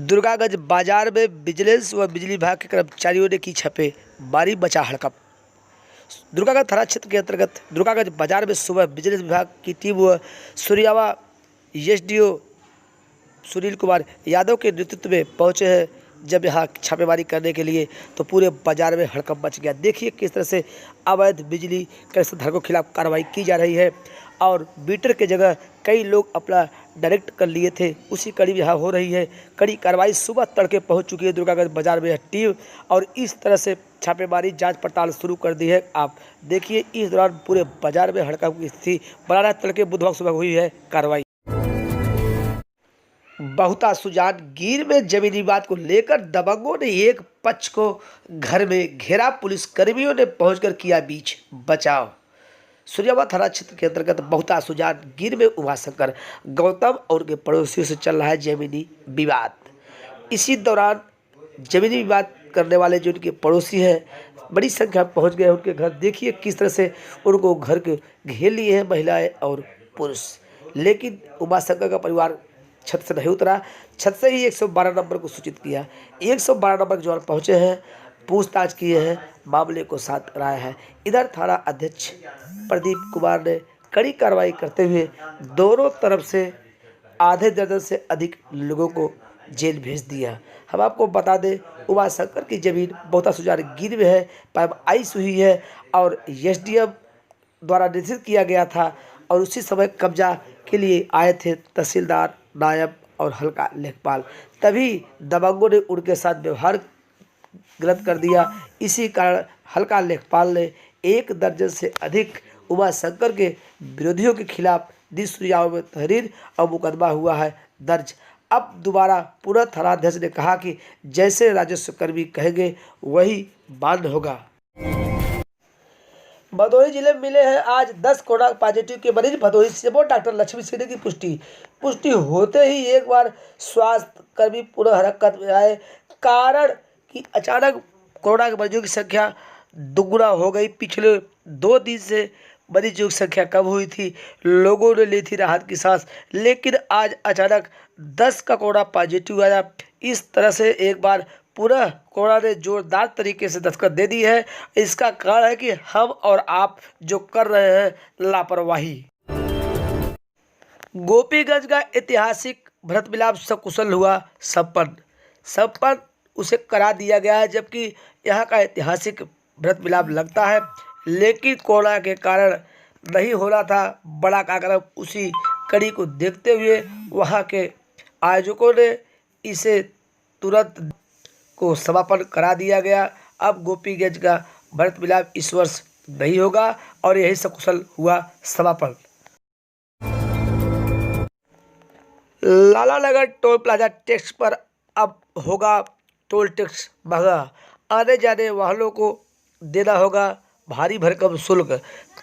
दुर्गागंज बाजार में विजिलेंस व बिजली विभाग के कर्मचारियों ने की छापेमारी, बचा हड़कंप। दुर्गागंज थाना क्षेत्र के अंतर्गत दुर्गागंज बाजार में सुबह विजिलेंस विभाग की टीम व सूर्यावा एसडीओ सुनील कुमार यादव के नेतृत्व में पहुंचे हैं। जब यहाँ छापेमारी करने के लिए तो पूरे बाजार में हड़कंप मच गया। देखिए किस तरह से अवैध बिजली कनेक्शन धारकों के खिलाफ कार्रवाई की जा रही है और मीटर के जगह कई लोग अपना डायरेक्ट कर लिए थे। उसी कड़ी यहाँ हो रही है कड़ी कार्रवाई। सुबह तड़के पहुंच चुकी है दुर्गागंज बाजार में टीम और इस तरह से छापेमारी जांच पड़ताल शुरू कर दी है। आप देखिए इस दौरान पूरे बाजार में हड़कंप की स्थिति बना। तड़के बुधवार सुबह हुई है कार्रवाई। बहुता सुजान गिर में जमीनी विवाद को लेकर दबंगों ने एक पक्ष को घर में घेरा। पुलिस कर्मियों ने पहुंचकर किया बीच बचाव। सूर्यावा थाना क्षेत्र के अंतर्गत बहुता सुजान गिर में उमाशंकर गौतम और उनके पड़ोसियों से चल रहा है जमीनी विवाद। इसी दौरान जमीनी विवाद करने वाले जो उनके पड़ोसी हैं बड़ी संख्या में पहुंच गए उनके घर। देखिए किस तरह से उनको घर के घेर लिए हैं महिलाएं और पुरुष। लेकिन उमाशंकर का परिवार छत से नहीं उतरा। छत से ही 112 नंबर को सूचित किया। 112 नंबर के जवान पहुंचे हैं, पूछताछ किए हैं, मामले को साथ कराया है। इधर थाना अध्यक्ष प्रदीप कुमार ने कड़ी कार्रवाई करते हुए दोनों तरफ से आधे दर्जन से अधिक लोगों को जेल भेज दिया। हम आपको बता दें उमाशंकर की जमीन बहुता सुजान गिर में है, पाइप आइस हुई है और एसडीएम द्वारा निर्देशित किया गया था और उसी समय कब्जा के लिए आए थे तहसीलदार, नायब और हल्का लेखपाल। तभी दबंगों ने उनके साथ व्यवहार गलत कर दिया। इसी कारण हल्का लेखपाल ने 1 दर्जन से अधिक उमाशंकर के विरोधियों के खिलाफ सूर्यावा में तहरीर और मुकदमा हुआ है दर्ज। अब दोबारा पुनः थानाध्यक्ष ने कहा कि जैसे राजस्व कर्मी कहेंगे वही मान्य होगा। भदोही जिले में मिले हैं आज 10 कोरोना पॉजिटिव के मरीज। भदोही से डॉक्टर लक्ष्मी सिंह की पुष्टि होते ही एक बार स्वास्थ्य कर्मी पुनः हरकत में आए। कारण कि अचानक कोरोना के मरीजों की संख्या दुगुना हो गई। पिछले 2 दिन से मरीजों की संख्या कम हुई थी, लोगों ने ली थी राहत की सांस, लेकिन आज अचानक 10 का कोरोना पॉजिटिव आया। इस तरह से एक बार पुनः कोरोना ने जोरदार तरीके से दस्तक दे दी है। इसका कारण है कि हम और आप जो कर रहे हैं लापरवाही। गोपीगंज का ऐतिहासिक भरत मिलाप सकुशल हुआ संपन्न उसे करा दिया गया है। जबकि यहाँ का ऐतिहासिक भरत मिलाप लगता है लेकिन कोरोना के कारण नहीं होना था बड़ा कार्यक्रम। उसी कड़ी को देखते हुए वहाँ के आयोजकों ने इसे तुरंत को समापन करा दिया गया। अब गोपीगंज का भरत मिलाप इस वर्ष नहीं होगा और यही सकुशल हुआ समापन। लालानगर टोल प्लाजा टैक्स पर अब होगा टोल टैक्स महंगा। आने जाने वाहनों को देना होगा भारी भरकम शुल्क।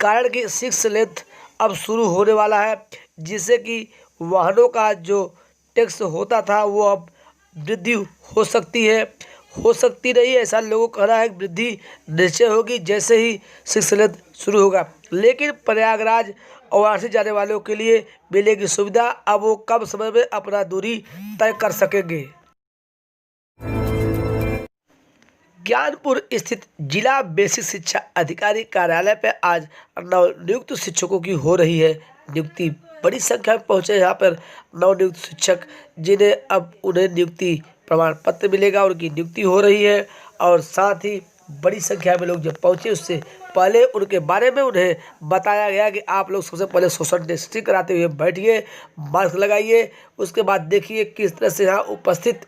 कारण कि 6 लेन अब शुरू होने वाला है जिससे कि वाहनों का जो टैक्स होता था वो अब वृद्धि हो सकती है, हो सकती नहीं, ऐसा लोगों का कहना है। वृद्धि निश्चय होगी जैसे ही 6 लेन शुरू होगा। लेकिन प्रयागराज और वाराणसी जाने वालों के लिए मिलेगी सुविधा। अब वो कम समय में अपना दूरी तय कर सकेंगे। ज्ञानपुर स्थित जिला बेसिक शिक्षा अधिकारी कार्यालय पर आज नवनियुक्त शिक्षकों की हो रही है नियुक्ति। बड़ी संख्या में पहुंचे यहाँ पर नवनियुक्त शिक्षक, जिन्हें अब उन्हें नियुक्ति प्रमाण पत्र मिलेगा। उनकी नियुक्ति हो रही है और साथ ही बड़ी संख्या में लोग जब पहुंचे उससे पहले उनके बारे में उन्हें बताया गया कि आप लोग सबसे पहले सोशल डिस्टेंसिंग कराते हुए बैठिए, मास्क लगाइए। उसके बाद देखिए किस तरह से यहाँ उपस्थित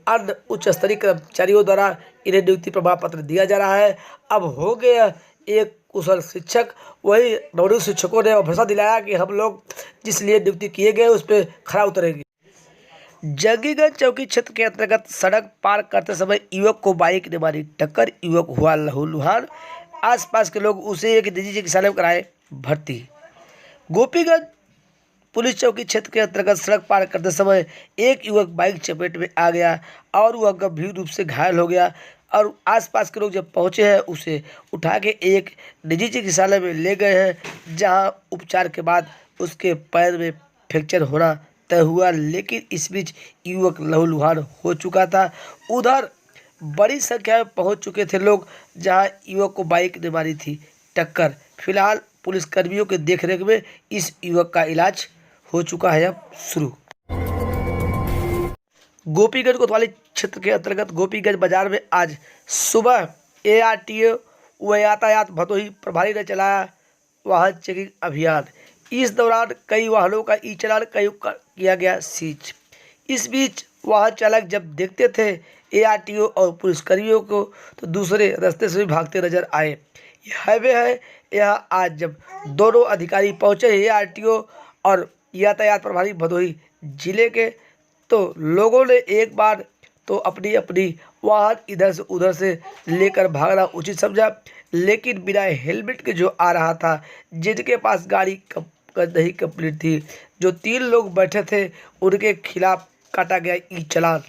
अन्य उच्च स्तरीय कर्मचारियों द्वारा इन्हें नियुक्ति प्रमाण पत्र दिया जा रहा है। अब हो गया एक कुशल शिक्षक। वही नवनियुक्त शिक्षकों ने भरोसा दिलाया कि हम लोग जिस लिए नियुक्ति किए गए उस पर खरा उतरेंगे। जंगीगंज चौकी क्षेत्र के अंतर्गत सड़क पार करते समय युवक को बाइक ने मारी टक्कर। युवक हुआ लहूलुहान। आसपास के लोग उसे एक निजी चिकित्सालय में कराए भर्ती। गोपीगंज पुलिस चौकी क्षेत्र के अंतर्गत सड़क पार करते समय एक युवक बाइक चपेट में आ गया और वह गंभीर रूप से घायल हो गया और आसपास के लोग जब पहुंचे हैं उसे उठा के एक निजी चिकित्सालय में ले गए हैं, जहां उपचार के बाद उसके पैर में फ्रैक्चर होना तय हुआ, लेकिन इस बीच युवक लहूलुहान हो चुका था। उधर बड़ी संख्या में पहुंच चुके थे लोग, जहां युवक को बाइक ने मारी थी टक्कर। फिलहाल पुलिसकर्मियों के देखरेख में इस युवक का इलाज हो चुका है अब शुरू। गोपीगंज कोतवाली क्षेत्र के अंतर्गत गोपीगंज बाजार में आज सुबह ARTO व यातायात भदोही प्रभारी ने चलाया वाहन चेकिंग अभियान। इस दौरान कई वाहनों का ई-चालान किया गया सीज। इस बीच वाहन चालक जब देखते थे ARTO और पुलिसकर्मियों को तो दूसरे रास्ते से भी भागते नजर आए। यह हाईवे है। यहाँ आज जब दोनों अधिकारी पहुंचे ARTO और यातायात प्रभारी भदोही जिले के, तो लोगों ने एक बार तो अपनी अपनी वाहन इधर से उधर से लेकर भागना उचित समझा, लेकिन बिना हेलमेट के जो आ रहा था, जिनके पास गाड़ी नहीं कंप्लीट थी, जो 3 लोग बैठे थे, उनके खिलाफ काटा गया ई-चालान।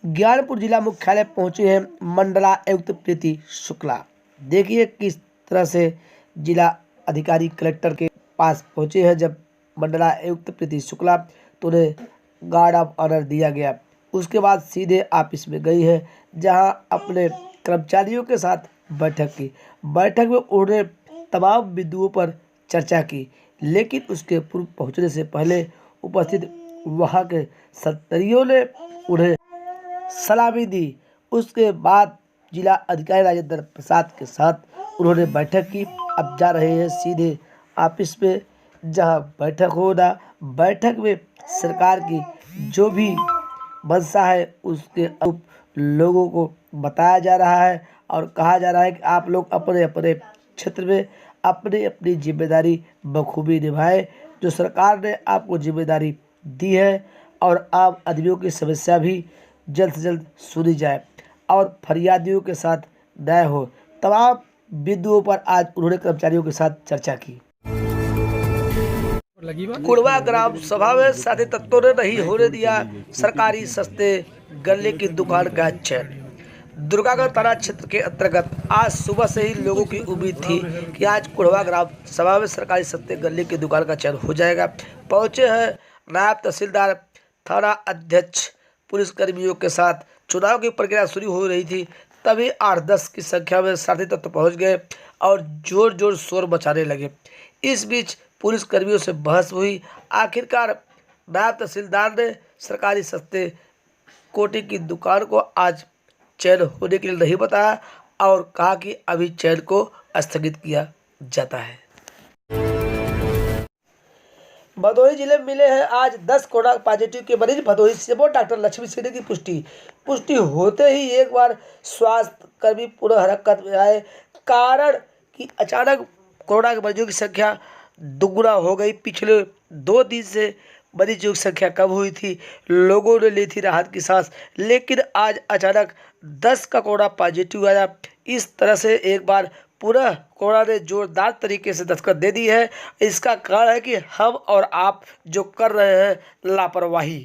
ज्ञानपुर जिला मुख्यालय पहुंचे हैं मंडलायुक्त प्रीति शुक्ला। देखिए किस तरह से जिला अधिकारी कलेक्टर के पास पहुंचे हैं। जब मंडलायुक्त प्रीति शुक्ला तो उन्हें गार्ड ऑफ ऑनर दिया गया। उसके बाद सीधे ऑफिस में गई है, जहां अपने कर्मचारियों के साथ बैठक की। बैठक में उन्होंने तमाम बिंदुओं पर चर्चा की, लेकिन उसके पूर्व पहुंचने से पहले उपस्थित वहां के सत्तरियों ने उन्हें सलामी दी। उसके बाद जिला अधिकारी राजेंद्र प्रसाद के साथ उन्होंने बैठक की। अब जा रहे हैं सीधे ऑफिस में, जहां बैठक होना। बैठक में सरकार की जो भी मंशा है उसके अनुरूप लोगों को बताया जा रहा है और कहा जा रहा है कि आप लोग अपने अपने क्षेत्र में अपनी अपनी जिम्मेदारी बखूबी निभाएं, जो सरकार ने आपको जिम्मेदारी दी है, और आम आदमियों की समस्या भी जल्द से जल्द सुनी जाए और फरियादियों के साथ न्याय हो। तमाम बिंदुओं पर आज उन्होंने कर्मचारियों के साथ चर्चा की। कुड़वा ग्राम सभा में साथी तत्वों ने नहीं होने दिया सरकारी सस्ते गल्ले की दुकान का चयन। दुर्गागढ़ थाना क्षेत्र के अंतर्गत आज सुबह से ही लोगों की उम्मीद थी कि आज कुड़वा ग्राम सभा में सरकारी सस्ते गल्ले की दुकान का चयन हो जाएगा। पहुंचे हैं नायब तहसीलदार, थाना अध्यक्ष, पुलिसकर्मियों के साथ। चुनाव की प्रक्रिया शुरू हो रही थी, तभी 8-10 की संख्या में साथी तत्व पहुँच गए और जोर जोर शोर मचाने लगे। इस बीच पुलिसकर्मियों से बहस हुई। आखिरकार नायब तहसीलदार ने सरकारी सस्ते कोटी की दुकान को आज चयन होने के लिए नहीं बताया और कहा कि अभी चयन को स्थगित किया जाता है। भदोही जिले में मिले हैं आज 10 कोरोना पॉजिटिव के मरीज। भदोही से डॉक्टर लक्ष्मी सिंह की पुष्टि होते ही एक बार स्वास्थ्य कर्मी पुनः हरकत में आए। कारण कि अचानक कोरोना के मरीजों की संख्या दुगुना हो गई। पिछले 2 दिन से मरीजों की संख्या कम हुई थी, लोगों ने ली थी राहत की सांस, लेकिन आज अचानक 10 का कोरोना पॉजिटिव आया। इस तरह से एक बार पुनः कोरोना ने जोरदार तरीके से दस्तक दे दी है। इसका कारण है कि हम और आप जो कर रहे हैं लापरवाही।